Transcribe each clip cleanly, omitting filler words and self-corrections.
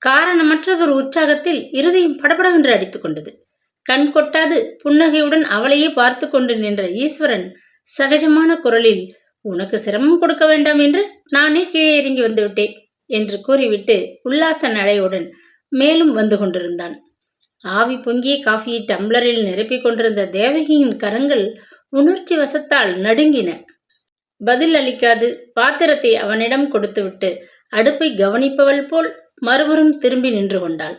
காரணமற்றதொரு உற்சாகத்தில் இருதயம் படபடவென்று அடித்துக் கொண்டது. கண் கொட்டாது புன்னகையுடன் அவளையே பார்த்து கொண்டு நின்ற ஈஸ்வரன் சகஜமான குரலில், உனக்கு சிரமம் கொடுக்க வேண்டாம் என்று நானே கீழே இறங்கி வந்துவிட்டேன் என்று கூறிவிட்டு உல்லாச நடையுடன் மேலும் வந்து கொண்டிருந்தான். ஆவி பொங்கிய காஃபியை டம்ளரில் நிரப்பிக் கொண்டிருந்த தேவகியின் கரங்கள் உணர்ச்சி வசத்தால் நடுங்கின. பதில் அளிக்காது பாத்திரத்தை அவனிடம் கொடுத்துவிட்டு அடுப்பை கவனிப்பவள் போல் மறுபுறம் திரும்பி நின்று கொண்டாள்.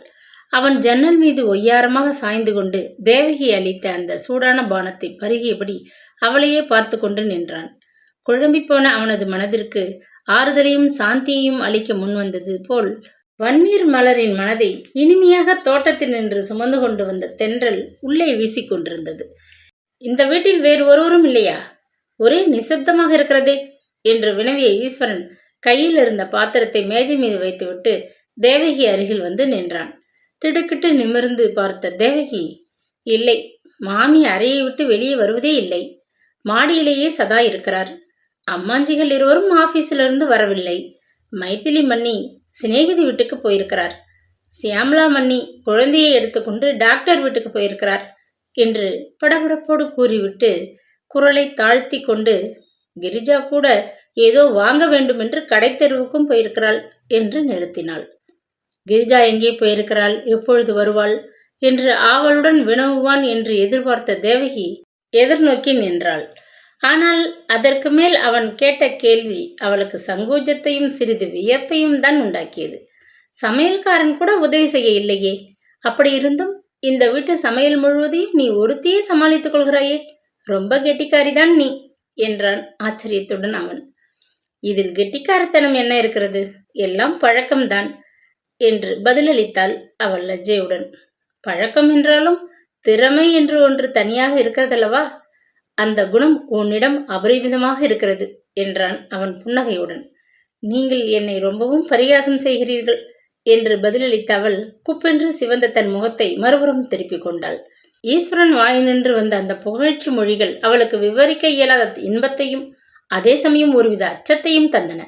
அவன் ஜன்னல் மீது ஒய்யாரமாக சாய்ந்து கொண்டு தேவகி அளித்த அந்த சூடான பானத்தை பருகியபடி அவளையே பார்த்து கொண்டு நின்றான். குழம்பிப்போன அவனது மனதிற்கு ஆறுதலையும் சாந்தியையும் அளிக்க முன்வந்தது போல் வன்னீர் மலரின் மனதை இனிமையாக தோட்டத்தில் நின்று சுமந்து கொண்டு வந்த தென்றல் உள்ளே வீசிக்கொண்டிருந்தது. இந்த வீட்டில் வேறு ஒருவரும் இல்லையா? ஒரே நிசப்தமாக இருக்கிறதே என்று வினவிய ஈஸ்வரன் கையில் இருந்த பாத்திரத்தை மேஜை மீது வைத்துவிட்டு தேவகி அருகில் வந்து நின்றான். திடுக்கிட்டு நிமிர்ந்து பார்த்த தேவகி, இல்லை, மாமி அறையை விட்டு வெளியே வருவதே இல்லை. மாடியிலேயே சதா இருக்கிறார். அம்மாஞ்சிகள் இருவரும் ஆபீஸிலிருந்து வரவில்லை. மைத்திலி மன்னி சிநேகிதி வீட்டுக்கு போயிருக்கிறார். சியாமலா மன்னி குழந்தையை எடுத்துக்கொண்டு டாக்டர் வீட்டுக்கு போயிருக்கிறார் என்று படபடப்போடு கூறிவிட்டு குரலை தாழ்த்தி கொண்டு, கிரிஜா கூட ஏதோ வாங்க வேண்டும் என்று கடைத்தெருவுக்கும் போயிருக்கிறாள் என்று நிறுத்தினாள். கிரிஜா எங்கே போயிருக்கிறாள், எப்பொழுது வருவாள் என்று ஆவலுடன் வினவுவான் என்று எதிர்பார்த்த தேவகி எதிர்நோக்கி நின்றாள். ஆனால் அதற்கு மேல் அவன் கேட்ட கேள்வி அவளுக்கு சங்கோஜத்தையும் சிறிது வியப்பையும் தான் உண்டாக்கியது. சமையல்காரன் கூட உதவி செய்ய இல்லையே, அப்படி இருந்தும் இந்த வீட்டு சமையல் முழுவதையும் நீ ஒருத்தியே சமாளித்துக் கொள்கிறாயே, ரொம்ப கெட்டிக்காரிதான் நீ என்றான் ஆச்சரியத்துடன் அவன். இதில் கெட்டிக்காரத்தனம் என்ன இருக்கிறது, எல்லாம் பழக்கம்தான் என்று பதிலளித்தாள் அவள் லஜ்ஜையுடன். பழக்கம் என்றாலும் திறமை என்று ஒன்று தனியாக இருக்கிறதல்லவா, அந்த குணம் உன்னிடம் அபரிமிதமாக இருக்கிறது என்றான் அவன் புன்னகையுடன். நீங்கள் என்னை ரொம்பவும் பரிகாசம் செய்கிறீர்கள் என்று பதிலளித்த அவள் குப்பென்று சிவந்த தன் முகத்தை மறுபுறம் திருப்பிக் கொண்டாள். ஈஸ்வரன் வாயினின்று வந்த அந்த புகழ்ச்சி மொழிகள் அவளுக்கு விவரிக்க இயலாத இன்பத்தையும் அதே சமயம் ஒருவித அச்சத்தையும் தந்தன.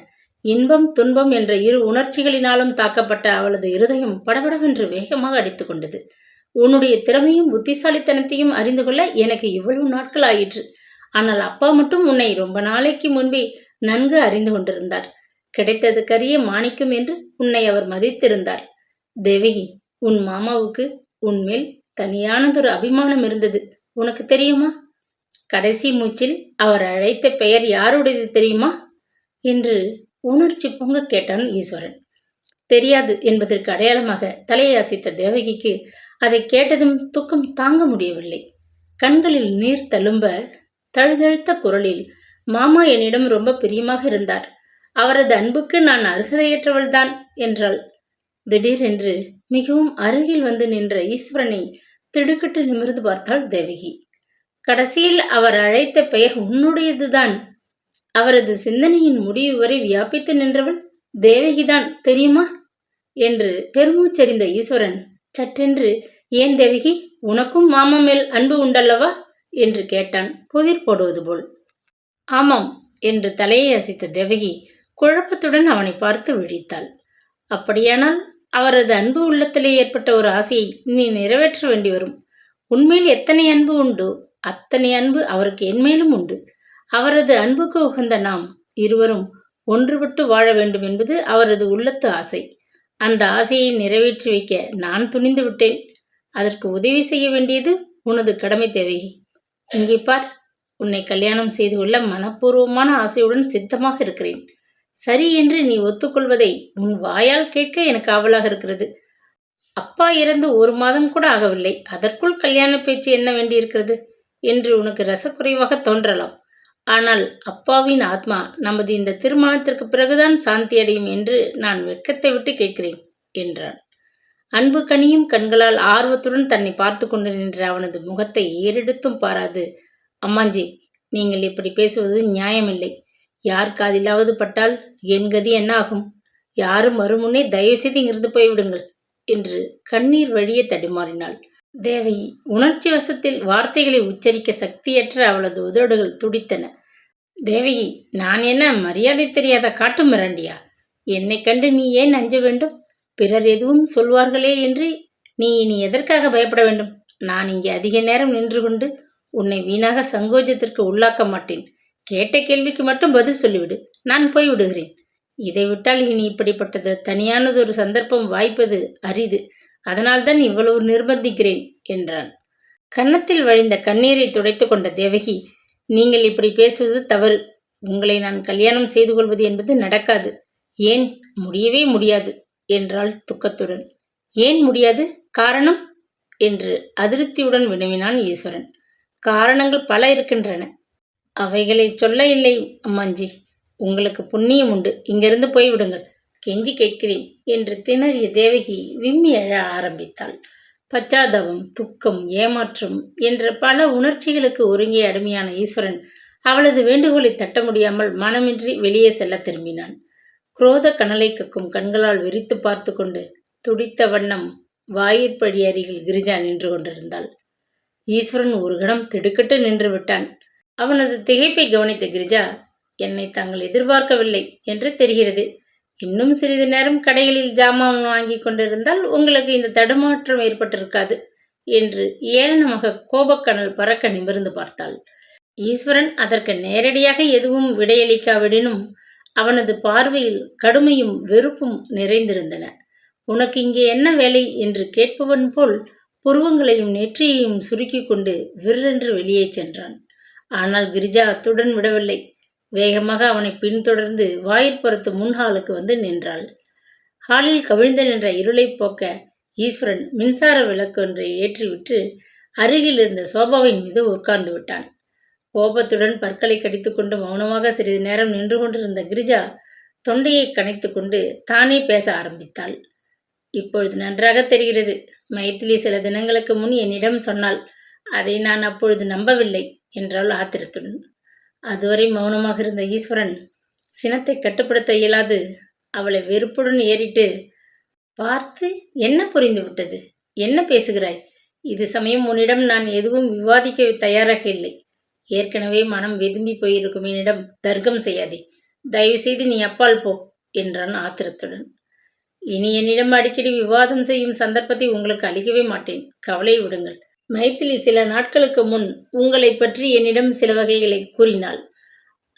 இன்பம் துன்பம் என்ற இரு உணர்ச்சிகளினாலும் தாக்கப்பட்ட அவளது இருதயம் படபடவென்று வேகமாக அடித்து கொண்டது. உன்னுடைய திறமையும் புத்திசாலித்தனத்தையும் அறிந்து கொள்ள எனக்கு இவ்வளவு நாட்கள் ஆயிற்று. ஆனால் அப்பா மட்டும் உன்னை ரொம்ப நாளைக்கு முன்பே நன்கு அறிந்து கொண்டிருந்தார். கிடைத்தது கரிய மாணிக்கம் என்று உன்னை அவர் மதித்திருந்தார். தேவகி, உன் மாமாவுக்கு உன்மேல் தனியானதொரு அபிமானம் இருந்தது, உனக்கு தெரியுமா? கடைசி மூச்சில் அவர் அழைத்த பெயர் யாருடையது தெரியுமா என்று உணர்ச்சி பொங்க கேட்டான் ஈஸ்வரன். தெரியாது என்பதற்கு அடையாளமாக தலையை அசைத்த தேவகிக்கு அதை கேட்டதும் துக்கம் தாங்க முடியவில்லை. கண்களில் நீர் தழும்ப தழுதழுத்த குரலில், மாமா என்னிடம் ரொம்ப பிரியமாக இருந்தார். அவரது அன்புக்கு நான் அருகதையற்றவள்தான் என்றாள். திடீரென்று மிகவும் அருகில் வந்து நின்ற ஈஸ்வரனை திடுக்கிட்டு நிமிர்ந்து பார்த்தாள் தேவகி. கடைசியில் அவர் அழைத்த பெயர் உன்னுடையதுதான். அவரது சிந்தனையின் முடிவு வரை வியாபித்து நின்றவள் தேவகிதான், தெரியுமா என்று பெருமூச்செறிந்த ஈஸ்வரன் சற்றென்று, ஏன் தேவகி, உனக்கும் மாமா மேல் அன்பு உண்டல்லவா என்று கேட்டான் புதிர் போடுவது போல். ஆமாம் என்று தலையை அசைத்த தேவகி குழப்பத்துடன் அவனை பார்த்து விழித்தாள். அப்படியானால் அவரது அன்பு உள்ளத்திலே ஏற்பட்ட ஒரு ஆசையை நீ நிறைவேற்ற வேண்டி வரும். உன்மேல் எத்தனை அன்பு உண்டோ அத்தனை அன்பு அவருக்கு என்மேலும் உண்டு. அவரது அன்புக்கு உகந்த நாம் இருவரும் ஒன்றுபட்டு வாழ வேண்டும் என்பது அவரது உள்ளத்து ஆசை. அந்த ஆசையை நிறைவேற்றி வைக்க நான் துணிந்து விட்டேன். அதற்கு உதவி செய்ய வேண்டியது உனது கடமை தேவகி. இங்கே பார், உன்னை கல்யாணம் செய்து கொள்ள மனப்பூர்வமான ஆசையுடன் சித்தமாக இருக்கிறேன். சரி என்று நீ ஒத்துக்கொள்வதை உன் வாயால் கேட்க எனக்கு ஆவலாக இருக்கிறது. அப்பா இறந்து 1 மாதம் கூட ஆகவில்லை, அதற்குள் கல்யாண பேச்சு என்ன வேண்டியிருக்கிறது என்று உனக்கு ரசக்குறைவாக தோன்றலாம். ஆனால் அப்பாவின் ஆத்மா நமது இந்த திருமணத்திற்கு பிறகுதான் சாந்தி அடையும் என்று நான் வெட்கத்தை விட்டு கேட்கிறேன் என்றான். அன்பு கனியும் கண்களால் ஆர்வத்துடன் தன்னை பார்த்து கொண்டு நின்ற அவனது முகத்தை ஏறெடுத்தும் பாராது, அம்மாஞ்சி, நீங்கள் இப்படி பேசுவது நியாயமில்லை. யார் காதிலாவது பட்டால் என் கதி என்ன ஆகும்? யாரும் மறுமுன்னே தயவுசெய்து இங்கிருந்து போய்விடுங்கள் என்று கண்ணீர் வழியே தடுமாறினாள். தேவகி உணர்ச்சி வசத்தில் வார்த்தைகளை உச்சரிக்க சக்தியற்ற அவளது உதடுகள் துடித்தன. தேவகி, நான் என்ன மரியாதை தெரியாத காட்டு மிராண்டியா? என்னை கண்டு நீ ஏன் அஞ்ச வேண்டும்? பிறர் எதுவும் சொல்வார்களே என்று நீ இனி எதற்காக பயப்பட வேண்டும்? நான் இங்கே அதிக நேரம் நின்று கொண்டு உன்னை வீணாக சங்கோஜத்திற்கு உள்ளாக்க மாட்டேன். கேட்ட கேள்விக்கு மட்டும் பதில் சொல்லிவிடு. நான் போய் விடுகிறேன். இதை விட்டால் இனி இப்படிப்பட்டது தனியானதொரு சந்தர்ப்பம் வாய்ப்பது அரிது. அதனால்தான் இவ்வளவு நிர்பந்திக்கிறேன் என்றான். கன்னத்தில் வழிந்த கண்ணீரை துடைத்து கொண்ட தேவகி, நீங்கள் இப்படி பேசுவது தவறு. உங்களை நான் கல்யாணம் செய்து கொள்வது என்பது நடக்காது. ஏன், முடியவே முடியாது என்றாள் துக்கத்துடன். ஏன் முடியாது? காரணம் என்று அதிருப்தியுடன் வினவினான் ஈஸ்வரன். காரணங்கள் பல இருக்கின்றன. அவைகளை சொல்ல இல்லை அம்மாஞ்சி. உங்களுக்கு புண்ணியம் உண்டு. இங்கிருந்து போய்விடுங்கள். கெஞ்சி கேட்கிறேன் என்று திணறிய தேவகி விம்மி எழ ஆரம்பித்தாள். பச்சாதாபம், துக்கம், ஏமாற்றம் என்ற பல உணர்ச்சிகளுக்கு ஒருங்கே அடிமையான ஈஸ்வரன் அவளது வேண்டுகோளை தட்ட முடியாமல் மனமின்றி வெளியே செல்ல திரும்பினான். குரோத கனலை கக்கும் கண்களால் வெறித்து பார்த்து கொண்டு துடித்த வண்ணம் வாயிற்படி அருகில் கிரிஜா நின்று கொண்டிருந்தாள். ஈஸ்வரன் ஒரு கணம் திடுக்கிட்டு நின்று விட்டான். அவனது திகைப்பை கவனித்த கிரிஜா, என்னை தாங்கள் எதிர்பார்க்கவில்லை என்று தெரிகிறது. இன்னும் சிறிது நேரம் கடைகளில் ஜாமான் வாங்கி கொண்டிருந்தால் உங்களுக்கு இந்த தடுமாற்றம் ஏற்பட்டிருக்காது என்று ஏளனமாக கோபக்கனல் பறக்க நிமிர்ந்து பார்த்தாள். ஈஸ்வரன் அதற்கு நேரடியாக எதுவும் விடையளிக்காவிடனும் அவனது பார்வையில் கடுமையும் வெறுப்பும் நிறைந்திருந்தன. உனக்கு இங்கே என்ன வேலை என்று கேட்பவன் போல் புருவங்களையும் நெற்றியையும் சுருக்கி கொண்டு விற்றென்று வெளியே சென்றான். ஆனால் கிரிஜா அத்துடன் விடவில்லை. வேகமாக அவனை பின்தொடர்ந்து வாயிற்புறத்து முன்ஹாலுக்கு வந்து நின்றாள். ஹாலில் கவிழ்ந்து நின்ற இருளை போக்க ஈஸ்வரன் மின்சார விளக்கு ஒன்றை ஏற்றிவிட்டு அருகில் இருந்த சோபாவின் மீது உட்கார்ந்து விட்டான். கோபத்துடன் பற்களை கடித்துக்கொண்டு மௌனமாக சிறிது நேரம் நின்று கொண்டிருந்த கிரிஜா தொண்டையை கனைத்து கொண்டு தானே பேச ஆரம்பித்தாள். இப்பொழுது நன்றாக தெரிகிறது. மைத்திலி சில தினங்களுக்கு முன் என்னிடம் சொன்னாள். அதை நான் அப்பொழுது நம்பவில்லை என்றாள் ஆத்திரத்துடன். அதுவரை மௌனமாக இருந்த ஈஸ்வரன் சினத்தை கட்டுப்படுத்த இயலாது அவளை வெறுப்புடன் ஏறிட்டு பார்த்து, என்ன புரிந்து விட்டது? என்ன பேசுகிறாய்? இது சமயம் உன்னிடம் நான் எதுவும் விவாதிக்க தயாராக இல்லை. ஏற்கனவே மனம் வெதும்பி போயிருக்கும் என்னிடம் தர்க்கம் செய்யாதே. தயவுசெய்து நீ அப்பால் போ என்றான் ஆத்திரத்துடன். இனி என்னிடம் அடிக்கடி விவாதம் செய்யும் சந்தர்ப்பத்தை உங்களுக்கு அளிக்கவே மாட்டேன். கவலை விடுங்கள். மைத்திலி சில நாட்களுக்கு முன் உங்களை பற்றி என்னிடம் சில வகைகளை கூறினாள்.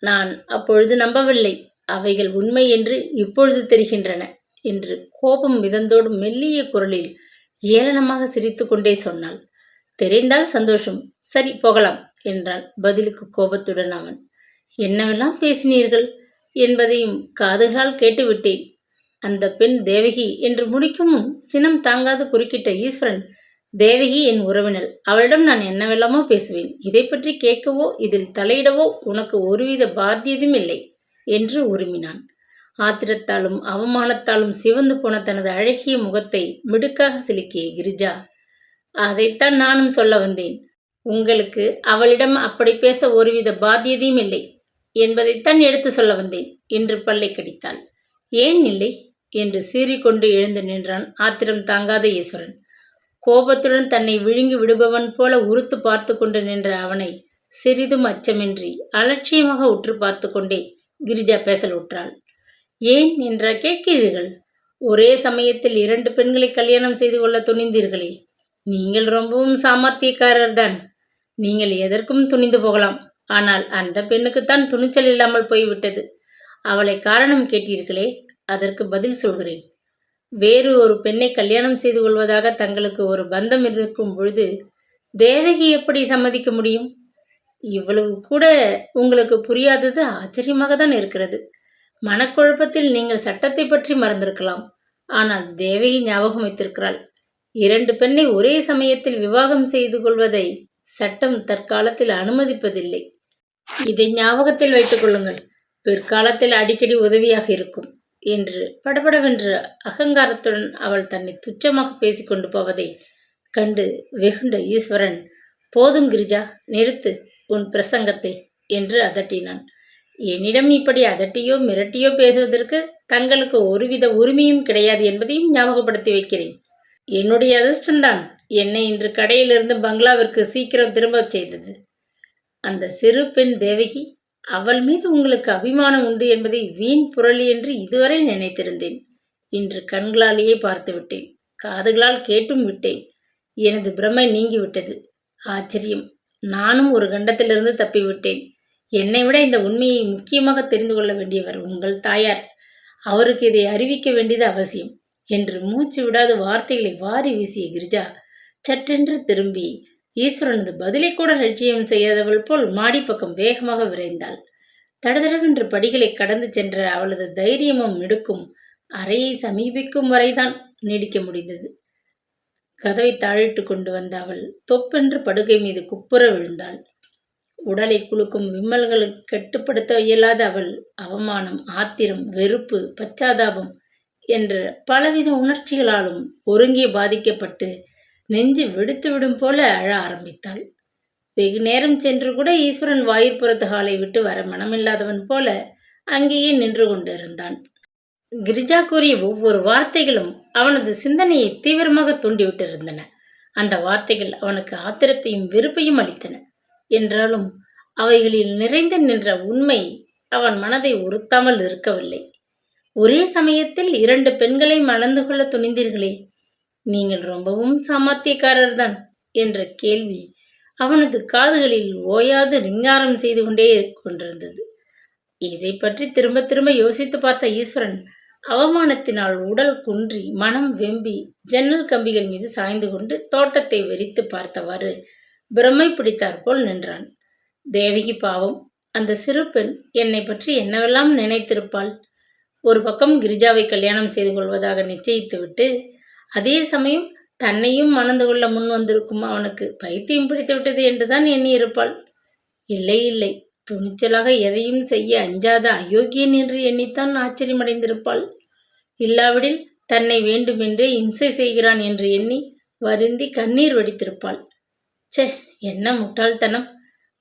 நான் அப்பொழுது நம்பவில்லை. அவைகள் உண்மை என்று இப்பொழுது தெரிகின்றன என்று கோபம் மிதந்தோடு மெல்லிய குரலில் ஏளனமாக சிரித்து கொண்டே சொன்னாள். தெரிந்தால் சந்தோஷம். சரி, போகலாம் என்றான் பதிலுக்கு கோபத்துடன் அவன். என்னவெல்லாம் பேசினீர்கள் என்பதையும் காதுகளால் கேட்டுவிட்டேன். அந்த பெண் தேவகி என்று முடிக்கும் முன் சினம் தாங்காது குறுக்கிட்ட ஈஸ்வரன், தேவகி என் உறவினர். அவளிடம் நான் என்னவெல்லாமோ பேசுவேன். இதை பற்றி கேட்கவோ இதில் தலையிடவோ உனக்கு ஒருவித பாத்தியதும் இல்லை என்று உருமினான். ஆத்திரத்தாலும் அவமானத்தாலும் சிவந்து போன தனது அழகிய முகத்தை மிடுக்காக சிலுக்கிய கிரிஜா, அதைத்தான் நானும் சொல்ல வந்தேன். உங்களுக்கு அவளிடம் அப்படி பேச ஒருவித பாத்தியதையும் இல்லை என்பதைத்தான் எடுத்து சொல்ல வந்தேன் என்று பல்லை கடித்தாள். ஏன் இல்லை என்று சீறிக்கொண்டு எழுந்து நின்றான் ஆத்திரம் தாங்காத ஈஸ்வரன். கோபத்துடன் தன்னை விழுங்கி விடுபவன் போல உறுத்து பார்த்து கொண்டு நின்ற அவனை சிறிதும் அச்சமின்றி அலட்சியமாக உற்று பார்த்து கொண்டே கிரிஜா பேசலுற்றாள். ஏன் என்றா கேட்கிறீர்கள்? ஒரே சமயத்தில் 2 பெண்களை கல்யாணம் செய்து கொள்ள துணிந்தீர்களே, நீங்கள் ரொம்பவும் சாமர்த்தியக்காரர்தான். நீங்கள் எதற்கும் துணிந்து போகலாம். ஆனால் அந்த பெண்ணுக்குத்தான் துணிச்சல் இல்லாமல் போய்விட்டது. அவளை காரணம் கேட்டீர்களே, அதற்கு பதில் சொல்கிறேன். வேறு ஒரு பெண்ணை கல்யாணம் செய்து கொள்வதாக தங்களுக்கு ஒரு பந்தம் இருக்கும் பொழுது தேவகி எப்படி சம்மதிக்க முடியும்? இவ்வளவு கூட உங்களுக்கு புரியாதது ஆச்சரியமாக தான் இருக்கிறது. மனக்குழப்பத்தில் நீங்கள் சட்டத்தை பற்றி மறந்திருக்கலாம். ஆனால் தேவகி ஞாபகம் வைத்திருக்கிறாள். 2 பெண்ணை ஒரே சமயத்தில் விவாகம் செய்து கொள்வதை சட்டம் தற்காலத்தில் அனுமதிப்பதில்லை. இதை ஞாபகத்தில் வைத்துக் கொள்ளுங்கள். பிற்காலத்தில் அடிக்கடி உதவியாக இருக்கும் என்று படபடவென்ற அகங்காரத்துடன் அவள் தன்னை துச்சமாக பேசிக்கொண்டு போவதை கண்டு வெகுண்ட ஈஸ்வரன், போதும் கிரிஜா, நிறுத்து உன் பிரசங்கத்தை என்று அதட்டினான். என்னிடம் இப்படி அதட்டியோ மிரட்டியோ பேசுவதற்கு தங்களுக்கு ஒருவித உரிமையும் கிடையாது என்பதையும் ஞாபகப்படுத்தி வைக்கிறேன். என்னுடைய அதிர்ஷ்டம்தான் என்னை இன்று கடையிலிருந்து பங்களாவிற்கு சீக்கிரம் திரும்பச் செய்தது. அந்த சிறு பெண் தேவகி, அவள் மீது உங்களுக்கு அபிமானம் உண்டு என்பதை வீண் புரளி என்று இதுவரை நினைத்திருந்தேன். இன்று கண்களாலேயே பார்த்து விட்டேன், காதுகளால் கேட்டும் விட்டேன். எனது பிரமை நீங்கிவிட்டது. ஆச்சரியம்! நானும் ஒரு கண்டத்திலிருந்து தப்பிவிட்டேன். என்னை விட இந்த உண்மையை முக்கியமாக தெரிந்து கொள்ள வேண்டியவர் உங்கள் தாயார். அவருக்கு இதை அறிவிக்க வேண்டியது அவசியம் என்று மூச்சு விடாத வார்த்தைகளை வாரி வீசிய கிரிஜா சற்றென்று திரும்பி ஈஸ்வரனது பதிலை கூட லட்சியம் செய்யாதவள் போல் மாடிப்பக்கம் வேகமாக விரைந்தாள். தடதடவென்று படிகளை கடந்து சென்ற அவளது தைரியமும் மிடுக்கும் அறையை சமீபிக்கும் வரைதான் நீடிக்க முடிந்தது. கதவை தாழிட்டு கொண்டு வந்த அவள் தொப்பென்று படுகை மீது குப்புற விழுந்தாள். உடலை குலுக்கும் விம்மல்களுக்கு கட்டுப்படுத்த இயலாத அவள் அவமானம், ஆத்திரம், வெறுப்பு, பச்சாதாபம் என்ற பலவித உணர்ச்சிகளாலும் ஒருங்கே பாதிக்கப்பட்டு நெஞ்சு வெடித்துவிடும் போல அழ ஆரம்பித்தாள். வெகு நேரம் சென்று கூட ஈஸ்வரன் வாயிற்புறத்து ஹாலை விட்டு வர மனமில்லாதவன் போல அங்கேயே நின்று கொண்டிருந்தான். கிரிஜா கூறிய ஒவ்வொரு வார்த்தைகளும் அவனது சிந்தனையை தீவிரமாக தூண்டிவிட்டிருந்தன. அந்த வார்த்தைகள் அவனுக்கு ஆத்திரத்தையும் வெறுப்பையும் அளித்தன. என்றாலும் அவைகளில் நிறைந்து நின்ற உண்மை அவன் மனதை உறுத்தாமல் இருக்கவில்லை. ஒரே சமயத்தில் 2 பெண்களை மணந்து கொள்ள துணிந்தீர்களே, நீங்கள் ரொம்பவும் சாமர்த்தியக்காரர்தான் என்ற கேள்வி அவனது காதுகளில் ஓயாது ரிங்காரம் செய்து கொண்டே கொண்டிருந்தது. இதை பற்றி திரும்ப திரும்ப யோசித்து பார்த்த ஈஸ்வரன் அவமானத்தினால் உடல் குன்றி மனம் வெம்பி ஜன்னல் கம்பிகள் மீது சாய்ந்து கொண்டு தோட்டத்தை வெறித்து பார்த்தவாறு பிரமை பிடித்தாற்போல் நின்றான். தேவகி பாவம், அந்த சிறு பெண் என்னை பற்றி என்னவெல்லாம் நினைத்திருப்பாள். ஒரு பக்கம் கிரிஜாவை கல்யாணம் செய்து கொள்வதாக நிச்சயித்துவிட்டு அதே சமயம் தன்னையும் மணந்து கொள்ள முன் வந்திருக்கும் அவனுக்கு பைத்தியம் பிடித்து விட்டது என்றுதான் எண்ணியிருப்பாள். இல்லை இல்லை, துணிச்சலாக எதையும் செய்ய அஞ்சாத அயோக்கியன் என்று எண்ணித்தான் ஆச்சரியமடைந்திருப்பாள். இல்லாவிடில் தன்னை வேண்டுமென்றே இம்சை செய்கிறான் என்று எண்ணி வருந்தி கண்ணீர் வடித்திருப்பாள். சே, என்ன முட்டாள்தனம்!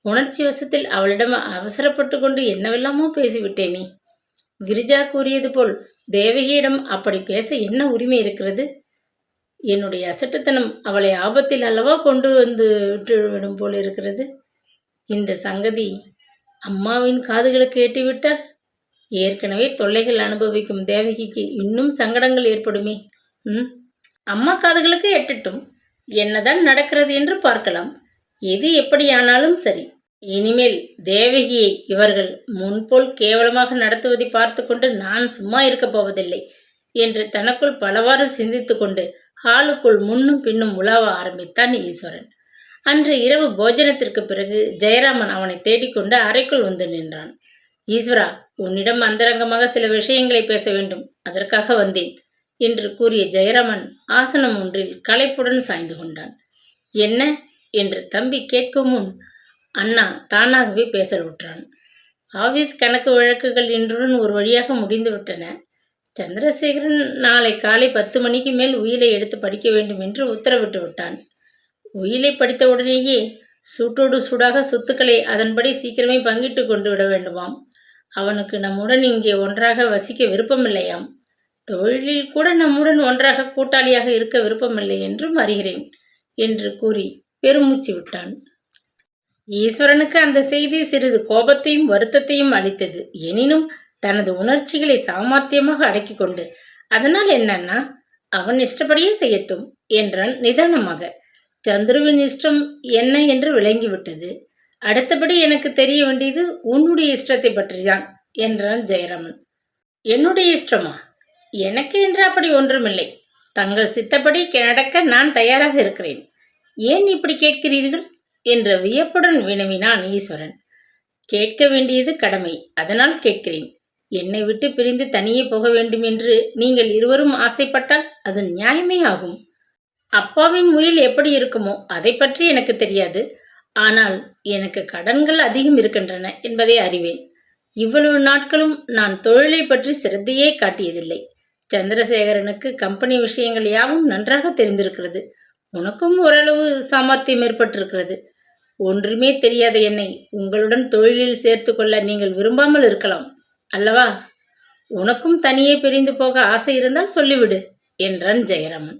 உணர்ச்சி வசத்தில் அவளிடம் அவசரப்பட்டு கொண்டு என்னவெல்லாமோ பேசிவிட்டேனே. கிரிஜா கூறியது போல் தேவகியிடம் அப்படி பேச என்ன உரிமை இருக்கிறது? என்னுடைய அசட்டுத்தனம் அவளை ஆபத்தில் அல்லவா கொண்டு வந்து விட்டுவிடும் போல் இருக்கிறது. இந்த சங்கதி அம்மாவின் காதுகளுக்கு எட்டிவிட்டால் ஏற்கனவே தொல்லைகள் அனுபவிக்கும் தேவகிக்கு இன்னும் சங்கடங்கள் ஏற்படுமே. அம்மா காதுகளுக்கு எட்டட்டும், என்னதான் நடக்கிறது என்று பார்க்கலாம். எது எப்படியானாலும் சரி, இனிமேல் தேவகியை இவர்கள் முன்போல் கேவலமாக நடத்துவதை பார்த்து கொண்டு நான் சும்மா இருக்கப் போவதில்லை என்று தனக்குள் பலவாறு சிந்தித்து கொண்டு ஹாலுக்குள் முன்னும் பின்னும் உலாவ ஆரம்பித்தான் ஈஸ்வரன். அன்று இரவு போஜனத்திற்கு பிறகு ஜெயராமன் அவனை தேடிக்கொண்டு அறைக்குள் வந்து நின்றான். ஈஸ்வரா, உன்னிடம் அந்தரங்கமாக சில விஷயங்களை பேச வேண்டும், அதற்காக வந்தேன் என்று கூறிய ஜெயராமன் ஆசனம் ஒன்றில் களைப்புடன் சாய்ந்து கொண்டான். என்ன என்று தம்பி கேட்கும் முன் அண்ணா தானாகவே பேசலுற்றான். ஆபீஸ் கணக்கு வழக்குகள் இன்றுடன் ஒரு வழியாக முடிந்துவிட்டன. சந்திரசேகரன் நாளை காலை 10 மணிக்கு மேல் உயிலை எடுத்து படிக்க வேண்டும் என்று உத்தரவிட்டு விட்டான். உயிலை படித்தவுடனேயே சூட்டோடு சூடாக சொத்துக்களை அதன்படி சீக்கிரமே பங்கிட்டு கொண்டு விட வேண்டுமாம். அவனுக்கு நம்முடன் இங்கே ஒன்றாக வசிக்க விருப்பமில்லையாம். தொழிலில் கூட நம்முடன் ஒன்றாக கூட்டாளியாக இருக்க விருப்பமில்லை என்றும் அறிகிறேன் என்று கூறி பெருமூச்சு விட்டான். ஈஸ்வரனுக்கு அந்த செய்தி சிறிது கோபத்தையும் வருத்தத்தையும் அளித்தது. எனினும் தனது உணர்ச்சிகளை சாமர்த்தியமாக அடக்கி கொண்டு, அதனால் என்னன்னா, அவன் இஷ்டப்படியே செய்யட்டும் என்றான் நிதானமாக. சந்துருவின் இஷ்டம் என்ன என்று விளங்கிவிட்டது. அடுத்தபடி எனக்கு தெரிய வேண்டியது உன்னுடைய இஷ்டத்தை பற்றிதான் என்றான் ஜெயராமன். என்னுடைய இஷ்டமா? எனக்கு என்று அப்படி ஒன்றுமில்லை. தங்கள் சித்தப்படி நடக்க நான் தயாராக இருக்கிறேன். ஏன் இப்படி கேட்கிறீர்கள் என்ற வியப்புடன் வினவினான் ஈஸ்வரன். கேட்க வேண்டியது கடமை, அதனால் கேட்கிறேன். என்னை விட்டு பிரிந்து தனியே போக வேண்டும் என்று நீங்கள் இருவரும் ஆசைப்பட்டால் அது நியாயமே ஆகும். அப்பாவின் உயில் எப்படி இருக்குமோ அதை பற்றி எனக்கு தெரியாது. ஆனால் எனக்கு கடன்கள் அதிகம் இருக்கின்றன என்பதை அறிவேன். இவ்வளவு நாட்களும் நான் தொழிலை பற்றி சிரத்தையே காட்டியதில்லை. சந்திரசேகரனுக்கு கம்பெனி விஷயங்கள் யாவும் நன்றாக தெரிந்திருக்கிறது. உனக்கும் ஓரளவு சாமர்த்தியம் ஏற்பட்டிருக்கிறது. ஒன்றுமே தெரியாத என்னை உங்களுடன் தொழிலில் சேர்த்து கொள்ள நீங்கள் விரும்பாமல் இருக்கலாம் அல்லவா? உனக்கும் தனியே பிரிந்து போக ஆசை இருந்தால் சொல்லிவிடு என்றான் ஜெயராமன்.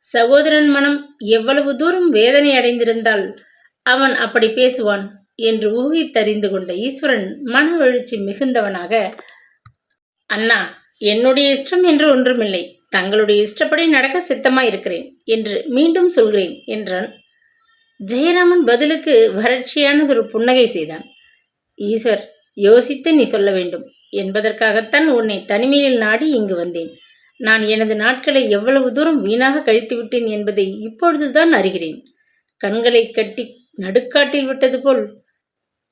சகோதரன் மனம் எவ்வளவு தூரம் வேதனை அடைந்திருந்தால் அவன் அப்படி பேசுவான் என்று ஊகித்தறிந்து கொண்ட ஈஸ்வரன் மன எழுச்சி மிகுந்தவனாக, அண்ணா, என்னுடைய இஷ்டம் என்று ஒன்றுமில்லை. தங்களுடைய இஷ்டப்படி நடக்க சித்தமாயிருக்கிறேன் என்று மீண்டும் சொல்கிறேன் என்றான். ஜெயராமன் பதிலுக்கு வறட்சியானதொரு புன்னகை செய்தான். ஈஸ்வர், யோசித்து நீ சொல்ல வேண்டும் என்பதற்காகத்தான் உன்னை தனிமையில் நாடி இங்கு வந்தேன். நான் எனது நாட்களை எவ்வளவு தூரம் வீணாக கழித்துவிட்டேன் என்பதை இப்பொழுதுதான் அறிகிறேன். கண்களை கட்டி நடுக்காட்டில் விட்டது போல்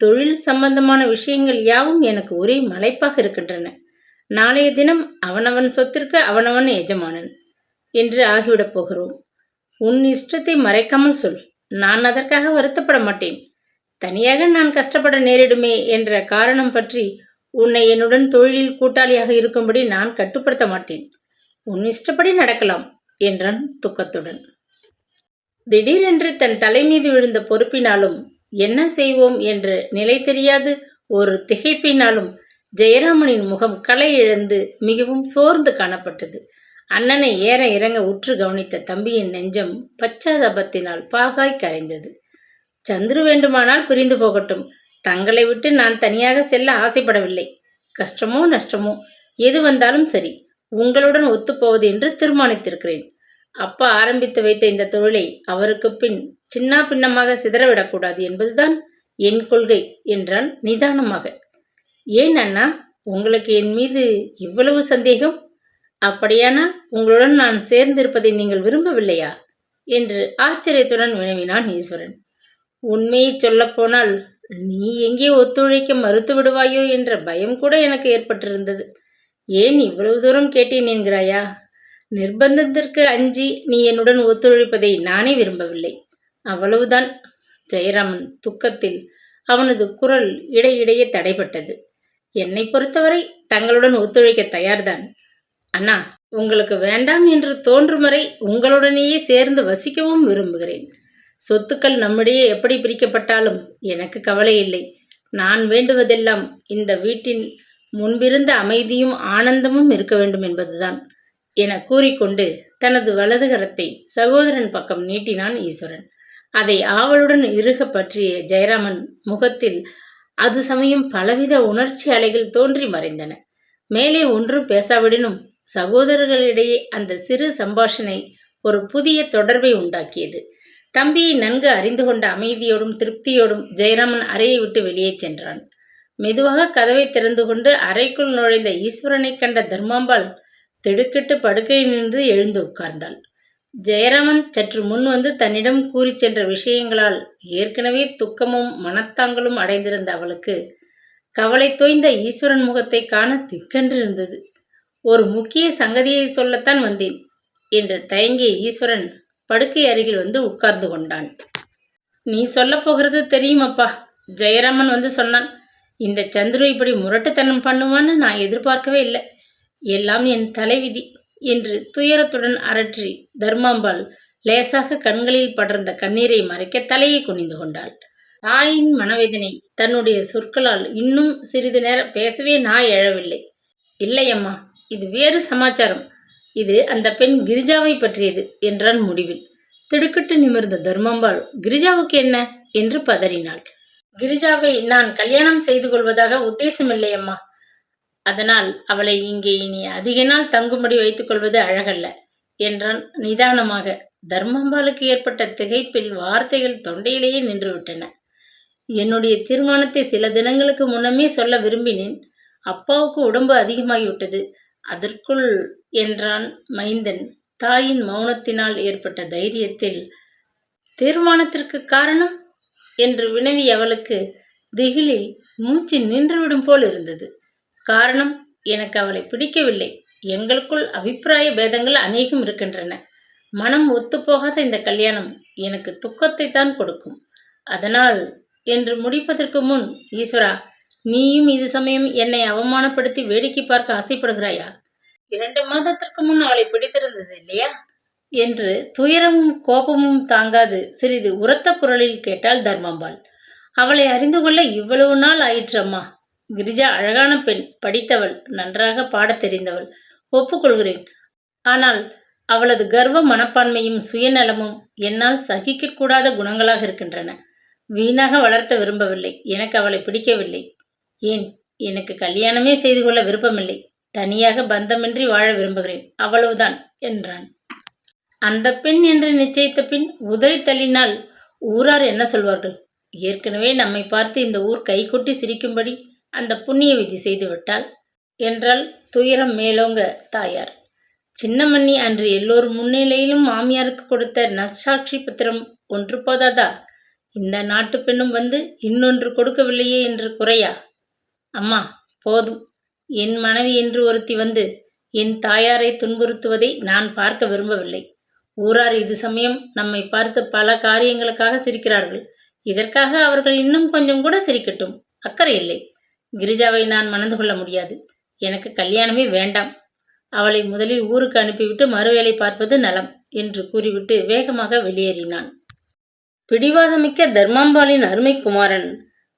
தொழில் சம்பந்தமான விஷயங்கள் யாவும் எனக்கு ஒரே மலைப்பாக இருக்கின்றன. நாளைய தினம் அவனவன் சொத்திற்கு அவனவன் எஜமானன் என்று ஆகிவிடப் போகிறோம். உன் இஷ்டத்தை மறைக்காமல் சொல். நான் அதற்காக வருத்தப்பட மாட்டேன். தனியாக நான் கஷ்டப்பட நேரிடுமே என்ற காரணம் பற்றி உன்னை என்னுடன் தொழிலில் கூட்டாளியாக இருக்கும்படி நான் கட்டுப்படுத்த மாட்டேன். உன் இஷ்டப்படி நடக்கலாம் என்றான் துக்கத்துடன். திடீரென்று தன் தலை மீது விழுந்த பொறுப்பினாலும் என்ன செய்வோம் என்று நிலை தெரியாது ஒரு திகைப்பினாலும் ஜெயராமனின் முகம் களை இழந்து மிகவும் சோர்ந்து காணப்பட்டது. அண்ணனை ஏற இறங்க உற்று கவனித்த தம்பியின் நெஞ்சம் பச்சாதாபத்தினால் பாகாய் கரைந்தது. சந்துரு வேண்டுமானால் பிரிந்து போகட்டும். தங்களை விட்டு நான் தனியாக செல்ல ஆசைப்படவில்லை. கஷ்டமோ நஷ்டமோ எது வந்தாலும் சரி, உங்களுடன் ஒத்துப்போவது என்று தீர்மானித்திருக்கிறேன். அப்பா ஆரம்பித்து வைத்த இந்த தொழிலை அவருக்கு பின் சின்னா பின்னமாக சிதறவிடக்கூடாது என்பதுதான் என் கொள்கை என்றான் நிதானமாக. ஏன் அண்ணா, உங்களுக்கு என் மீது இவ்வளவு சந்தேகம்? அப்படியானால் உங்களுடன் நான் சேர்ந்திருப்பதை நீங்கள் விரும்பவில்லையா என்று ஆச்சரியத்துடன் வினவினான் ஈஸ்வரன். உண்மையை சொல்லப்போனால் நீ எங்கே ஒத்துழைக்க மறுத்து விடுவாயோ என்ற பயம் கூட எனக்கு ஏற்பட்டிருந்தது. ஏன் இவ்வளவு தூரம் கேட்டேன் என்கிறாயா? நிர்பந்தத்திற்கு அஞ்சி நீ என்னுடன் ஒத்துழைப்பதை நானே விரும்பவில்லை, அவ்வளவுதான். ஜெயராமன் துக்கத்தில் அவனது குரல் இடையிடையே தடைப்பட்டது. என்னை பொறுத்தவரை தங்களுடன் ஒத்துழைக்க தயார்தான். அண்ணா, உங்களுக்கு வேண்டாம் என்று தோன்றும் வரை உங்களுடனேயே சேர்ந்து வசிக்கவும் விரும்புகிறேன். சொத்துக்கள் நம்மிடையே எப்படி பிரிக்கப்பட்டாலும் எனக்கு கவலை இல்லை. நான் வேண்டுவதெல்லாம் இந்த வீட்டின் முன்பிருந்த அமைதியும் ஆனந்தமும் இருக்க வேண்டும் என்பதுதான் என கூறிக்கொண்டு தனது வலது கரத்தை சகோதரன் பக்கம் நீட்டினான் ஈஸ்வரன். அதை ஆவலுடன் இறுக பற்றிய ஜெயராமன் முகத்தில் அது சமயம் பலவித உணர்ச்சி அலைகள் தோன்றி மறைந்தன. மேலே ஒன்றும் பேசாவிடனும் சகோதரர்களிடையே அந்த சிறு சம்பாஷணை ஒரு புதிய தொடர்பை உண்டாக்கியது. தம்பியை நன்கு அறிந்து கொண்ட அமைதியோடும் திருப்தியோடும் ஜெயராமன் அறையை விட்டு வெளியே சென்றான். மெதுவாக கதவை திறந்து கொண்டு அறைக்குள் நுழைந்த ஈஸ்வரனை கண்ட தர்மாம்பாள் திடுக்கிட்டு படுக்கையில் நின்று எழுந்து உட்கார்ந்தாள். ஜெயராமன் சற்று முன் வந்து தன்னிடம் கூறி சென்ற விஷயங்களால் ஏற்கனவே துக்கமும் மனத்தாங்களும் அடைந்திருந்த அவளுக்கு கவலை தோய்ந்த ஈஸ்வரன் முகத்தை காண திக்கென்றிருந்தது. ஒரு முக்கிய சங்கதியை சொல்லத்தான் வந்தேன் என்று தயங்கிய ஈஸ்வரன் படுக்கை அருகில் வந்து உட்கார்ந்து கொண்டான். நீ சொல்ல போகிறது தெரியுமப்பா. ஜெயராமன் வந்து சொன்னான். இந்த சந்துரு இப்படி முரட்டுத்தனம் பண்ணுவான்னு நான் எதிர்பார்க்கவே இல்லை. எல்லாம் என் தலைவிதி என்று துயரத்துடன் அரற்றி தர்மாம்பாள் லேசாக கண்களில் படர்ந்த கண்ணீரை மறைக்க தலையை குனிந்து கொண்டாள். தாயின் மனவேதனை தன்னுடைய சொற்களால் இன்னும் சிறிது நேரம் பேசவே நாய் எழவில்லை. இல்லையம்மா, இது வேறு சமாச்சாரம். இது அந்த பெண் கிரிஜாவை பற்றியது என்றான் முடிவில். திடுக்கிட்டு நிமிர்ந்த தர்மாம்பாள் கிரிஜாவுக்கு என்ன என்று பதறினாள். கிரிஜாவை நான் கல்யாணம் செய்து கொள்வதாக உத்தேசமில்லையம்மா. அதனால் அவளை இங்கே இனி அதிக நாள் தங்கும்படி வைத்துக் கொள்வது அழகல்ல என்றான் நிதானமாக. தர்மாம்பாளுக்கு ஏற்பட்ட திகைப்பில் வார்த்தைகள் தொண்டையிலேயே நின்றுவிட்டன. என்னுடைய தீர்மானத்தை சில தினங்களுக்கு முன்னமே சொல்ல விரும்பினேன். அப்பாவுக்கு உடம்பு அதிகமாகிவிட்டது. அதற்குள் என்றான் மைந்தன் தாயின் மௌனத்தினால் ஏற்பட்ட தைரியத்தில். தீர்மானத்திற்கு காரணம் என்று வினவி அவளுக்கு திகிலில் மூச்சு நின்றுவிடும் போல் இருந்தது. காரணம், எனக்கு அவளை பிடிக்கவில்லை. எங்களுக்குள் அபிப்பிராய பேதங்கள் அநேகம் இருக்கின்றன. மனம் ஒத்துப்போகாத இந்த கல்யாணம் எனக்கு துக்கத்தை தான் கொடுக்கும். அதனால் என்று முடிப்பதற்கு முன், ஈஸ்வரா, நீயும் இது சமயம் என்னை அவமானப்படுத்தி வேடிக்கை பார்க்க ஆசைப்படுகிறாயா? 2 மாதத்திற்கு முன் அவளை பிடித்திருந்தது இல்லையா என்று துயரமும் கோபமும் தாங்காது சிறிது உரத்த குரலில் கேட்டாள் தர்மாம்பாள். அவளை அறிந்து கொள்ள இவ்வளவு நாள் ஆயிற்று அம்மா. கிரிஜா அழகான பெண், படித்தவள், நன்றாக பாடத் தெரிந்தவள், ஒப்புக்கொள்கிறேன். ஆனால் அவளது கர்வ மனப்பான்மையும் சுயநலமும் என்னால் சகிக்கக்கூடாத குணங்களாக இருக்கின்றன. வீணாக வளர்த்த விரும்பவில்லை. எனக்கு அவளை பிடிக்கவில்லை. ஏன், எனக்கு கல்யாணமே செய்து கொள்ள விருப்பமில்லை. தனியாக பந்தமின்றி வாழ விரும்புகிறேன், அவ்வளவுதான் என்றான். அந்த பெண் என்று நிச்சயித்த பின் உதறி தள்ளினால் ஊரார் என்ன சொல்வார்கள்? ஏற்கனவே நம்மை பார்த்து இந்த ஊர் கைகொட்டி சிரிக்கும்படி அந்த புண்ணிய விதி செய்துவிட்டாள் என்றால் துயரம் மேலோங்க தாயார். சின்னமண்ணி அன்று எல்லோரும் முன்னிலையிலும் மாமியாருக்கு கொடுத்த நற்சாட்சி பத்திரம் ஒன்று போதாதா? இந்த நாட்டு பெண்ணும் வந்து இன்னொன்று கொடுக்கவில்லையே என்று குறையா? அம்மா, போதும். என் மனைவி என்று ஒருத்தி வந்து என் தாயாரை துன்புறுத்துவதை நான் பார்க்க விரும்பவில்லை. ஊரார் இது சமயம் நம்மை பார்த்து பல காரியங்களுக்காக சிரிக்கிறார்கள். இதற்காக அவர்கள் இன்னும் கொஞ்சம் கூட சிரிக்கட்டும், அக்கறை இல்லை. கிரிஜாவை நான் மணந்து கொள்ள முடியாது. எனக்கு கல்யாணமே வேண்டாம். அவளை முதலில் ஊருக்கு அனுப்பிவிட்டு மறுவேளை பார்ப்பது நலம் என்று கூறிவிட்டு வேகமாக வெளியேறினான். பிடிவாதமிக்க தர்மாம்பாளின் அருமை குமாரன்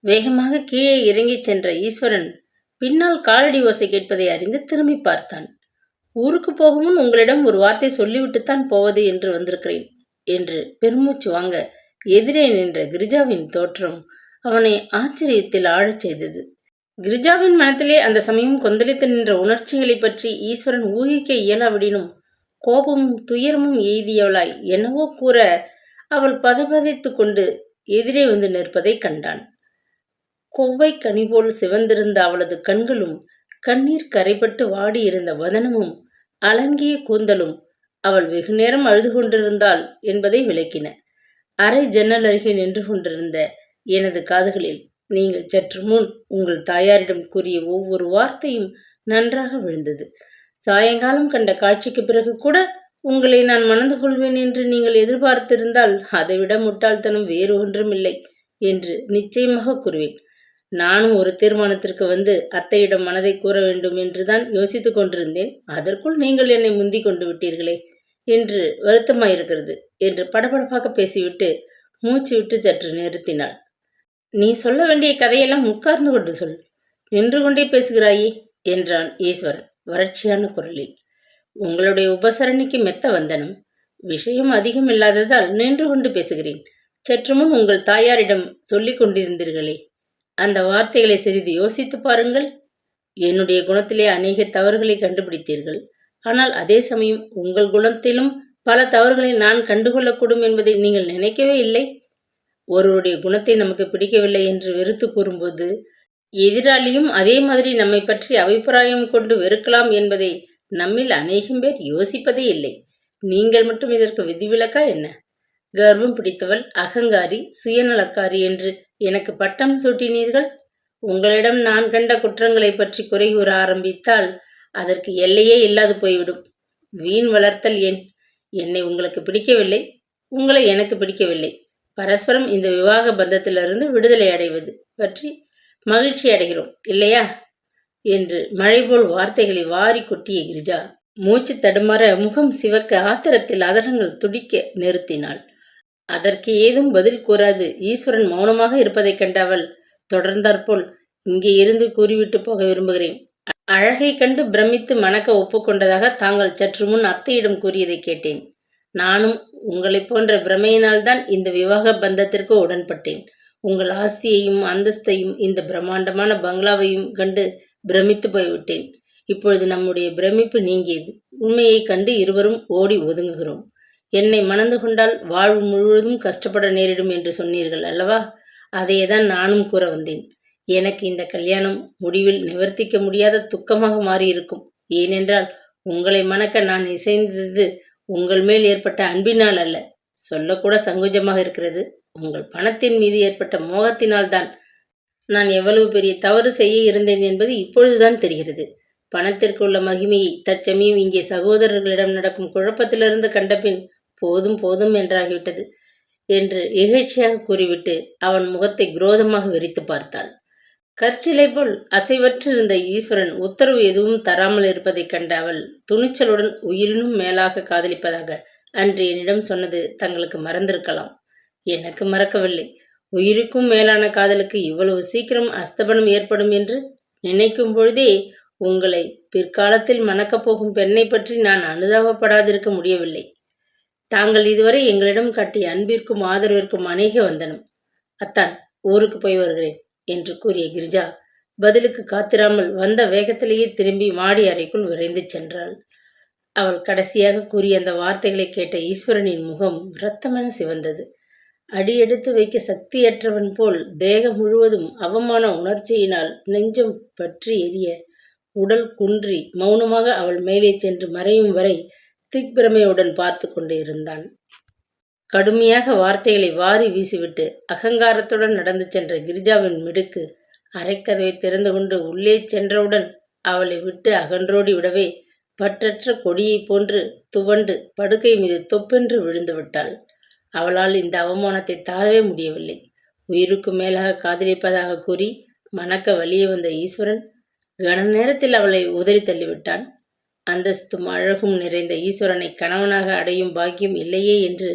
வேகமாக கீழே இறங்கிச் சென்ற ஈஸ்வரன் பின்னால் காலடி ஓசை கேட்பதை அறிந்து திரும்பி பார்த்தான். ஊருக்கு போகும் முன் உங்களிடம் ஒரு வார்த்தை சொல்லிவிட்டுத்தான் போவது என்று வந்திருக்கிறேன் என்று பெருமூச்சு வாங்க எதிரே நின்ற கிரிஜாவின் தோற்றம் அவனை ஆச்சரியத்தில் ஆழச் செய்தது. கிரிஜாவின் மனத்திலே அந்த சமயம் கொந்தளித்து நின்ற உணர்ச்சிகளை பற்றி ஈஸ்வரன் ஊகிக்க இயலாவிடினும் கோபமும் துயரமும் எய்தியவளாய் என்னவோ கூற அவள் பதபதைத்து கொண்டு எதிரே வந்து நிற்பதை கண்டான். கொவ்வை கனி போல் சிவந்திருந்த அவளது கண்களும் கண்ணீர் கரைபட்டு வாடியிருந்த வதனமும் அலங்கிய கூந்தலும் அவள் வெகுநேரம் அழுது கொண்டிருந்தாள் என்பதை விளக்கின. அரை ஜன்னல் அருகே நின்று கொண்டிருந்த எனது காதுகளில் நீங்கள் சற்று முன் உங்கள் தாயாரிடம் கூறிய ஒவ்வொரு வார்த்தையும் நன்றாக விழுந்தது. சாயங்காலம் கண்ட காட்சிக்கு பிறகு கூட உங்களை நான் மணந்து கொள்வேன் என்று நீங்கள் எதிர்பார்த்திருந்தால் அதைவிட முட்டாள்தனம் வேறு ஒன்றுமில்லை என்று நிச்சயமாக கூறுவேன். நானும் ஒரு தீர்மானத்திற்கு வந்து அத்தையிடம் மனதை கூற வேண்டும் என்றுதான் யோசித்து கொண்டிருந்தேன். அதற்குள் நீங்கள் என்னை முந்தி கொண்டு விட்டீர்களே என்று வருத்தமாயிருக்கிறது என்று படபடப்பாக பேசிவிட்டு மூச்சு விட்டு சற்று நிறுத்தினாள். நீ சொல்ல வேண்டிய கதையெல்லாம் உட்கார்ந்து கொண்டு சொல், நின்று கொண்டே பேசுகிறாயே என்றான் ஈஸ்வரன் வறட்சியான குரலில். உங்களுடைய உபசரணைக்கு மெத்த வந்தனம். விஷயம் அதிகம் இல்லாததால் நின்று கொண்டு பேசுகிறேன். சற்று முன் உங்கள் தாயாரிடம் சொல்லிக் கொண்டிருந்தீர்களே, அந்த வார்த்தைகளை சிறிது யோசித்து பாருங்கள். என்னுடைய குணத்திலே அநேக தவறுகளை கண்டுபிடித்தீர்கள். ஆனால் அதே சமயம் உங்கள் குணத்திலும் பல தவறுகளை நான் கண்டுகொள்ளக்கூடும் என்பதை நீங்கள் நினைக்கவே இல்லை. ஒருவருடைய குணத்தை நமக்கு பிடிக்கவில்லை என்று வெறுத்து கூறும்போது எதிராளியும் அதே மாதிரி நம்மை பற்றி அபிப்பிராயம் கொண்டு வெறுக்கலாம் என்பதை நம்மில் அநேகம் பேர் யோசிப்பதே இல்லை. நீங்கள் மட்டும் இதற்கு விதிவிலக்கா என்ன? கர்வம் பிடித்தவள், அகங்காரி, சுயநலக்காரி என்று எனக்கு பட்டம் சூட்டினீர்கள். உங்களிடம் நான் கண்ட குற்றங்களை பற்றி குறை கூற ஆரம்பித்தால் அதற்கு எல்லையே இல்லாது போய்விடும். வீண் வளர்த்தல் ஏன்? என்னை உங்களுக்கு பிடிக்கவில்லை, உங்களை எனக்கு பிடிக்கவில்லை. பரஸ்பரம் இந்த விவாக பந்தத்திலிருந்து விடுதலை அடைவது பற்றி மகிழ்ச்சி அடைகிறோம் இல்லையா என்று மழைபோல் வார்த்தைகளை வாரி கொட்டிய கிரிஜா மூச்சு தடுமாற முகம் சிவக்க ஆத்திரத்தில் அதரங்கள் துடிக்க நிறுத்தினாள். அதற்கு ஏதும் பதில் கூறாது ஈஸ்வரன் மௌனமாக இருப்பதைக் கண்ட அவள் தொடர்ந்தாற்போல், இங்கே இருந்து கூறிவிட்டு போக விரும்புகிறேன். அழகை கண்டு பிரமித்து மணக்க ஒப்புக்கொண்டதாக தாங்கள் சற்று முன் அத்தையிடம் கூறியதை கேட்டேன். நானும் உங்களைப் போன்ற பிரமையினால்தான் இந்த விவாக பந்தத்திற்கு உடன்பட்டேன். உங்கள் ஆஸ்தியையும் அந்தஸ்தையும் இந்த பிரம்மாண்டமான பங்களாவையும் கண்டு பிரமித்து போய்விட்டேன். இப்பொழுது நம்முடைய பிரமிப்பு நீங்கியது. உண்மையை கண்டு இருவரும் ஓடி ஒதுங்குகிறோம். என்னை மணந்து கொண்டால் வாழ்வு முழுவதும் கஷ்டப்பட நேரிடும் என்று சொன்னீர்கள் அல்லவா? அதையேதான் நானும் கூற வந்தேன். எனக்கு இந்த கல்யாணம் முடிவில் நிவர்த்திக்க முடியாத துக்கமாக மாறியிருக்கும். ஏனென்றால் உங்களை மணக்க நான் இசைந்தது உங்கள் மேல் ஏற்பட்ட அன்பினால் அல்ல. சொல்லக்கூட சங்கோஜமாக இருக்கிறது. உங்கள் பணத்தின் மீது ஏற்பட்ட மோகத்தினால்தான். நான் எவ்வளவு பெரிய தவறு செய்ய இருந்தேன் என்பது இப்பொழுதுதான் தெரிகிறது. பணத்திற்கு உள்ள மகிமையை தற்சமயம் இங்கே சகோதரர்களிடம் நடக்கும் குழப்பத்திலிருந்து கண்டபின் போதும் போதும் என்றாகிவிட்டது என்று இகழ்ச்சியாக கூறிவிட்டு அவன் முகத்தை குரோதமாக வெறித்து பார்த்தாள். கற்சிலை போல் அசைவற்றிருந்த ஈஸ்வரன் உத்தரவு எதுவும் தராமல் இருப்பதைக் கண்ட அவள் துணிச்சலுடன் உயிரினும் மேலாக காதலிப்பதாக அன்று என்னிடம் சொன்னது தங்களுக்கு மறந்திருக்கலாம். எனக்கு மறக்கவில்லை. உயிருக்கும் மேலான காதலுக்கு இவ்வளவு சீக்கிரம் அஸ்தபனம் ஏற்படும் என்று நினைக்கும் பொழுதே உங்களை பிற்காலத்தில் மணக்கப் போகும் பெண்ணை பற்றி நான் அனுதாபப்படாதிருக்க முடியவில்லை. தாங்கள் இதுவரை எங்களிடம் காட்டிய அன்பிற்கும் ஆதரவிற்கும் அநேக வந்தனம். அத்தான், ஊருக்கு போய் வருகிறேன் என்று கூறிய கிரிஜா பதிலுக்கு காத்திராமல் வந்த வேகத்திலேயே திரும்பி மாடி அறைக்குள் விரைந்து சென்றாள். அவள் கடைசியாக கூறிய அந்த வார்த்தைகளை கேட்ட ஈஸ்வரனின் முகம் இரத்தமென சிவந்தது. அடியெடுத்து வைக்க சக்தியற்றவன் போல் தேகம் முழுவதும் அவமான உணர்ச்சியினால் நெஞ்சம் பற்றி எரிய உடல் குன்றி மௌனமாக அவள் மேலே சென்று மறையும் வரை திக்பிரமையுடன் பார்த்து கொண்டு இருந்தான். கடுமையாக வார்த்தைகளை வாரி வீசிவிட்டு அகங்காரத்துடன் நடந்து சென்ற கிரிஜாவின் மிடுக்கு அரைக்கதவை திறந்து கொண்டு உள்ளே சென்றவுடன் அவளை விட்டு அகன்றோடி விடவே பற்றற்ற கொடியைப் போன்று துவண்டு படுக்கை மீது தொப்பென்று விழுந்து விட்டாள். அவளால் இந்த அவமானத்தை தாழவே முடியவில்லை. உயிருக்கு மேலாக காதலிப்பதாக கூறி மணக்க வழியே வந்த ஈஸ்வரன் கன நேரத்தில் அவளை உதறி தள்ளிவிட்டான். அந்தஸ்தும் அழகும் நிறைந்த ஈஸ்வரனை கணவனாக அடையும் பாக்கியம் இல்லையே என்று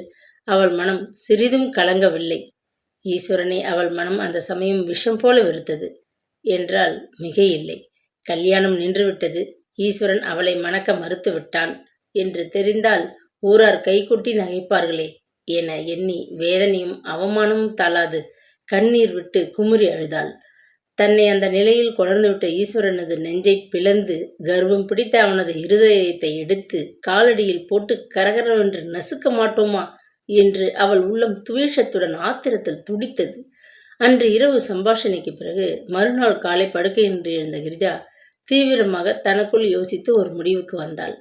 அவள் மனம் சிறிதும் கலங்கவில்லை. ஈஸ்வரனை அவள் மனம் அந்த சமயம் விஷம் போல வெறுத்தது என்றால் மிக இல்லை. கல்யாணம் நின்றுவிட்டது, ஈஸ்வரன் அவளை மணக்க மறுத்து விட்டான் என்று தெரிந்தால் ஊரார் கைகொட்டி நகைப்பார்களே என எண்ணி வேதனையும் அவமானமும் தாளாது கண்ணீர் விட்டு குமுறி அழுதாள். தன்னை அந்த நிலையில் கொணர்ந்துவிட்ட ஈஸ்வரனது நெஞ்சை பிளந்து கர்வம் பிடித்த அவனது இருதயத்தை எடுத்து காலடியில் போட்டு கரகரவென்று நசுக்க மாட்டோமா என்று அவள் உள்ளம் துவேஷத்துடன் ஆத்திரத்தில் துடித்தது. அன்று இரவு சம்பாஷணைக்கு பிறகு மறுநாள் காலை படுக்கையின்றி எழுந்த கிரிஜா தீவிரமாக தனக்குள் யோசித்து ஒரு முடிவுக்கு வந்தாள்.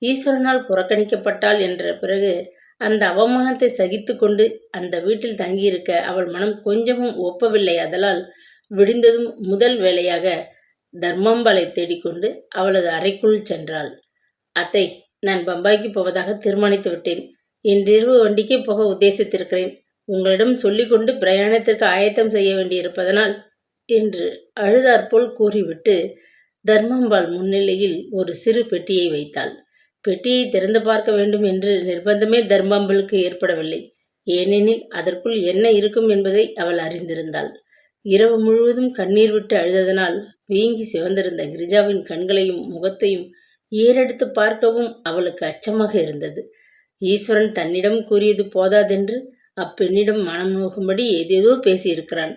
ஈஸ்வரனால் புறக்கணிக்கப்பட்டாள் என்ற பிறகு அந்த அவமானத்தை சகித்து கொண்டு அந்த வீட்டில் தங்கியிருக்க அவள் மனம் கொஞ்சமும் ஒப்பவில்லை. அதனால் விடிந்ததும் முதல் வேளையாக தர்மாம்பாளை தேடிக்கொண்டு அவளது அறைக்குள் சென்றாள். அத்தை, நான் பம்பாய்க்கு போவதாக தீர்மானித்து விட்டேன். இன்றிரவு வண்டிக்கே போக உத்தேசித்திருக்கிறேன். உங்களிடம் சொல்லிக்கொண்டு பிரயாணத்திற்கு ஆயத்தம் செய்ய வேண்டியிருப்பதனால் என்று அழுதாற்போல் கூறிவிட்டு தர்மாம்பாள் முன்னிலையில் ஒரு சிறு பெட்டியை வைத்தாள். பெட்டியை திறந்து பார்க்க வேண்டும் என்று நிர்பந்தமே தர்மாம்பாளுக்கு ஏற்படவில்லை. ஏனெனில் அதற்குள் என்ன இருக்கும் என்பதை அவள் அறிந்திருந்தாள். இரவு முழுவதும் கண்ணீர் விட்டு அழுததனால் வீங்கி சிவந்திருந்த கிரிஜாவின் கண்களையும் முகத்தையும் ஏறெடுத்து பார்க்கவும் அவளுக்கு அச்சமாக இருந்தது. ஈஸ்வரன் தன்னிடம் கூறியது போதாதென்று அப்பெண்ணிடம் மனம் நோக்கும்படி ஏதேதோ பேசியிருக்கிறான்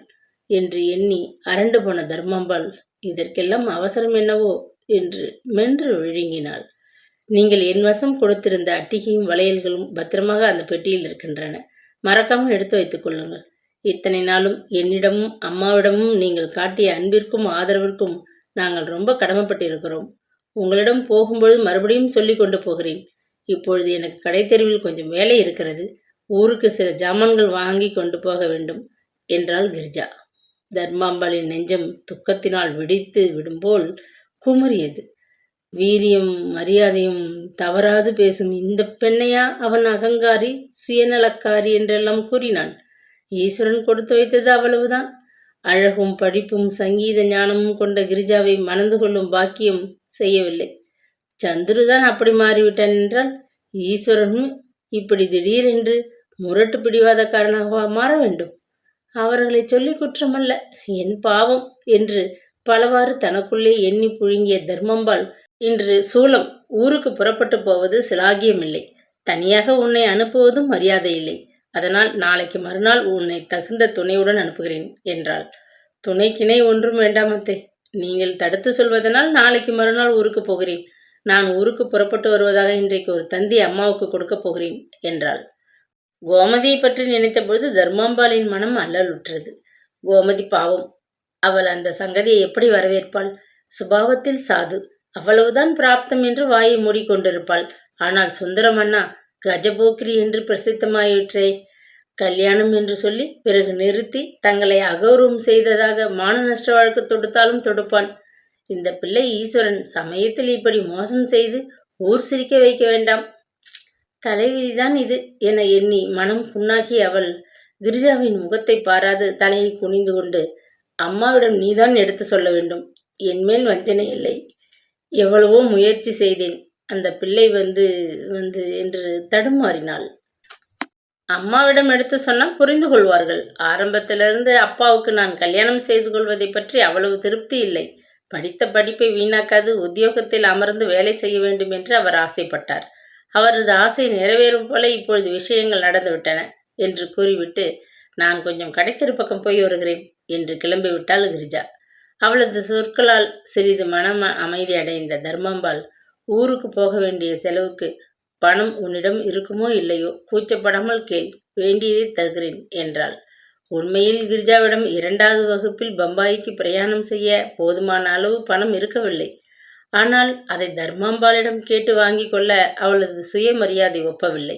என்று எண்ணி அரண்டு போன தர்மாம்பாள் இதற்கெல்லாம் அவசரம் என்னவோ என்று மென்று விழுங்கினாள். நீங்கள் என் வசம் கொடுத்திருந்த அட்டிகையும் வளையல்களும் பத்திரமாக அந்த பெட்டியில் இருக்கின்றன. மறக்காமல் எடுத்து வைத்துக் கொள்ளுங்கள். இத்தனை நாளும் என்னிடமும் அம்மாவிடமும் நீங்கள் காட்டிய அன்பிற்கும் ஆதரவிற்கும் நாங்கள் ரொம்ப கடமைப்பட்டிருக்கிறோம். உங்களிடம் போகும்பொழுது மறுபடியும் சொல்லி கொண்டு போகிறேன். இப்பொழுது எனக்கு கடைத்தெருவில் கொஞ்சம் வேலை இருக்கிறது. ஊருக்கு சில ஜாமான்கள் வாங்கி கொண்டு போக வேண்டும் என்றாள் கிரிஜா. தர்மாம்பாளின் நெஞ்சம் துக்கத்தினால் வெடித்து விடும்போல் குமுறியது. வீரியம் மரியாதையும் தவறாது பேசும் இந்த பெண்ணையா அவன் அகங்காரி, சுயநலக்காரி என்றெல்லாம் கூறினான். ஈஸ்வரன் கொடுத்து வைத்தது அவ்வளவுதான். அழகும் படிப்பும் சங்கீத ஞானமும் கொண்ட கிரிஜாவை மணந்து கொள்ளும் பாக்கியம் செய்யவில்லை. சந்துருதான் அப்படி மாறிவிட்டான் என்றால் ஈஸ்வரனும் இப்படி திடீரென்று முரட்டு பிடிவாதக்காரனாக மாற வேண்டும்? அவர்களை சொல்லி குற்றமல்ல, என் பாவம் என்று பலவாறு தனக்குள்ளே எண்ணி புழுங்கிய தர்மம்பாள் இன்று சூலம் ஊருக்கு புறப்பட்டு போவது சிலாகியமில்லை. தனியாக உன்னை அனுப்புவதும் மரியாதை இல்லை. அதனால் நாளைக்கு மறுநாள் உன்னை தகுந்த துணையுடன் அனுப்புகிறேன் என்றாள். துணைக்கிணை ஒன்றும் வேண்டாம் அத்தை. நீங்கள் தடுத்து சொல்வதனால் நாளைக்கு மறுநாள் ஊருக்கு போகிறேன். நான் ஊருக்கு புறப்பட்டு வருவதாக இன்றைக்கு ஒரு தந்தி அம்மாவுக்கு கொடுக்கப் போகிறேன் என்றாள். கோமதியை பற்றி நினைத்த பொழுது தர்மாம்பாளின் மனம் அல்லலுற்றது. கோமதி பாவம், அவள் அந்த சங்கதியை எப்படி வரவேற்பாள்? சுபாவத்தில் சாது, அவ்வளவுதான் பிராப்தம் என்று வாயை மூடிக்கொண்டிருப்பாள். ஆனால் சுந்தரமண்ணா கஜபோக்கிரி என்று பிரசித்தமாயிற்றே. கல்யாணம் என்று சொல்லி பிறகு நிறுத்தி தங்களை அகௌரவம் செய்ததாக மான நஷ்ட வழக்கு தொடுத்தாலும் தொடுப்பான். இந்த பிள்ளை ஈஸ்வரன் சமயத்தில் இப்படி மோசம் செய்து ஊர் சிரிக்க வைக்க வேண்டாம். தலைவிதிதான் இது என எண்ணி மனம் புண்ணாகி அவள் கிரிஜாவின் முகத்தை பாராது தலையை குனிந்து கொண்டு, அம்மாவிடம் நீதான் எடுத்து சொல்ல வேண்டும். என்மேல் வஞ்சனை இல்லை. எவ்வளவோ முயற்சி செய்தேன். அந்த பிள்ளை வந்து வந்து என்று தடுமாறினாள். அம்மாவிடம் எடுத்து சொன்னால் புரிந்து கொள்வார்கள். ஆரம்பத்திலிருந்து அப்பாவுக்கு நான் கல்யாணம் செய்து கொள்வதை பற்றி அவ்வளவு திருப்தி இல்லை. படித்த படிப்பை வீணாக்காது உத்தியோகத்தில் அமர்ந்து வேலை செய்ய வேண்டும் என்று அவர் ஆசைப்பட்டார். அவரது ஆசை நிறைவேறும் போல இப்பொழுது விஷயங்கள் நடந்துவிட்டன என்று கூறிவிட்டு, நான் கொஞ்சம் கடைத்தெரு பக்கம் போய் வருகிறேன் என்று கிளம்பிவிட்டாள் கிரிஜா. அவளது சொற்களால் சிறிது மனம் அமைதி அடைந்த தர்மாம்பாள், ஊருக்கு போக வேண்டிய செலவுக்கு பணம் உன்னிடம் இருக்குமோ இல்லையோ, கூச்சப்படாமல் கேள், வேண்டியதை தருகிறேன் என்றாள். உண்மையில் கிரிஜாவிடம் 2வது வகுப்பில் பம்பாய்க்கு பிரயாணம் செய்ய போதுமான அளவு பணம் இருக்கவில்லை. ஆனால் அதை தர்மாம்பாளிடம் கேட்டு வாங்கிக் கொள்ள அவளது சுயமரியாதை ஒப்பவில்லை.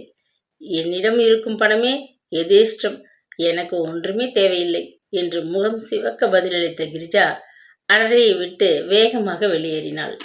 என்னிடம் இருக்கும் பணமே எதேஷ்டம், எனக்கு ஒன்றுமே தேவையில்லை என்று முகம் சிவக்க பதிலளித்த கிரிஜா அறையை விட்டு வேகமாக வெளியேறினாள்.